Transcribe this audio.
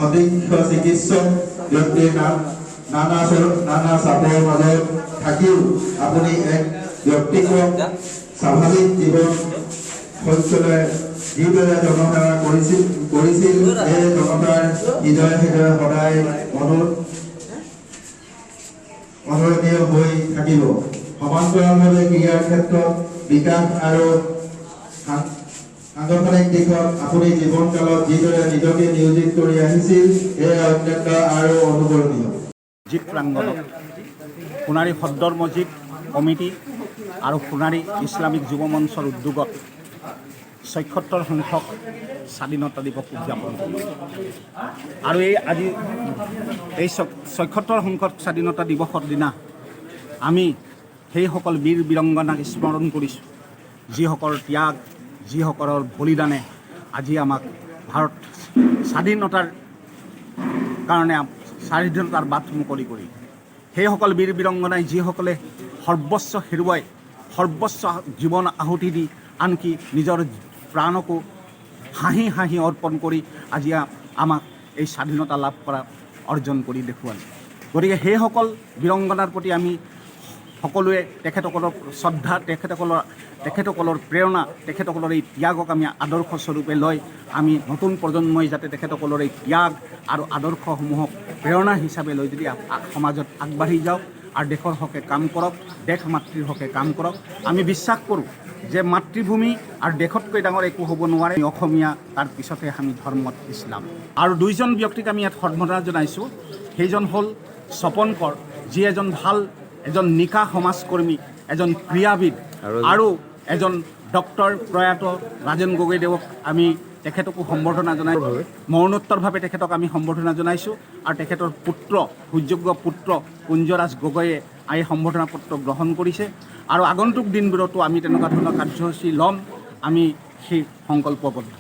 অধিক চিকিৎসক ব্যক্তিৰ নানা চাপৰ মাজত থাকিও আপুনি এক ব্যক্তিগত স্বাভাৱিক জীৱন শৈশৱে যিদৰে জনসেৱা কৰিছিল এই জনতাৰ হৃদয়ে হৃদয়ে সদায় অনুৰণীয় হৈ থাকিব। সমান্তৰালভাৱে ক্ৰীড়াৰ ক্ষেত্ৰত বিকাশ আৰু সাংগঠনিক দিশত আপুনি জীৱনকালত যিদৰে নিজকে নিয়োজিত কৰি আহিছিল এই অত্যন্ত আৰু অনুকৰণীয়। মছজিদ প্ৰাংগণত সোণাৰী সদৰ মছজিদ কমিটি আৰু সোণাৰী ইছলামিক যুৱ মঞ্চৰ উদ্যোগত ৭৬ সংখ্যক স্বাধীনতা দিৱস উদযাপন কৰিছে। আৰু আজি এই ৭৬ সংখ্যক স্বাধীনতা দিৱসৰ দিনা আমি সেইসকল বীৰ বীৰংগনাক স্মৰণ কৰিছোঁ, যিসকলৰ ত্যাগ, যিসকলৰ বলিদানে আজি আমাক ভাৰত স্বাধীনতাৰ কাৰণে স্বাধীনতাৰ বাট মুকলি কৰি, সেইসকল বীৰ বীৰংগনাই যিসকলে সৰ্বস্ব হেৰুৱাই সৰ্বস্ব জীৱন আহুতি দি আনকি নিজৰ প্ৰাণকো হাঁহি হাঁহি অৰ্পণ কৰি আজি আমাক এই স্বাধীনতা লাভ কৰা অৰ্জন কৰি দেখুৱালে। গতিকে সেইসকল বীৰংগনাৰ প্ৰতি আমি সকলোৱে তেখেতসকলৰ শ্ৰদ্ধা, তেখেতসকলৰ প্ৰেৰণা, তেখেতসকলৰ এই ত্যাগক আমি আদৰ্শস্বৰূপে লৈ আমি নতুন প্ৰজন্মই যাতে তেখেতসকলৰ এই ত্যাগ আৰু আদৰ্শসমূহক প্ৰেৰণা হিচাপে লৈ যদি সমাজত আগবাঢ়ি যাওক আৰু দেশৰ হকে কাম কৰক, দেশ মাতৃৰ হকে কাম কৰক। আমি বিশ্বাস কৰোঁ যে মাতৃভূমি আৰু দেশতকৈ ডাঙৰ একো হ'ব নোৱাৰে। অসমীয়া, তাৰ পিছতে আমি ধৰ্মত ইছলাম। আৰু দুইজন ব্যক্তিক আমি ইয়াত সম্বৰ্ধনা জনাইছোঁ। সেইজন হ'ল স্বপন কৰ, যি এজন নিকা সমাজকৰ্মী, এজন ক্ৰীড়াবিদ, আৰু এজন ডক্টৰ প্ৰয়াত ৰাজেন গগৈদেৱক আমি তেখেতকো সম্বৰ্ধনা জনাই মৰণোত্তৰভাৱে তেখেতক আমি সম্বৰ্ধনা জনাইছোঁ। আৰু তেখেতৰ পুত্ৰ, সুযোগ্য পুত্ৰ কুঞ্জৰাজ গগৈয়ে এই সম্বৰ্ধনা পত্ৰ গ্ৰহণ কৰিছে। আৰু আগন্তুক দিনবোৰতো আমি তেনেকুৱা ধৰণৰ কাৰ্যসূচী ল'ম, আমি সেই সংকল্পবদ্ধ।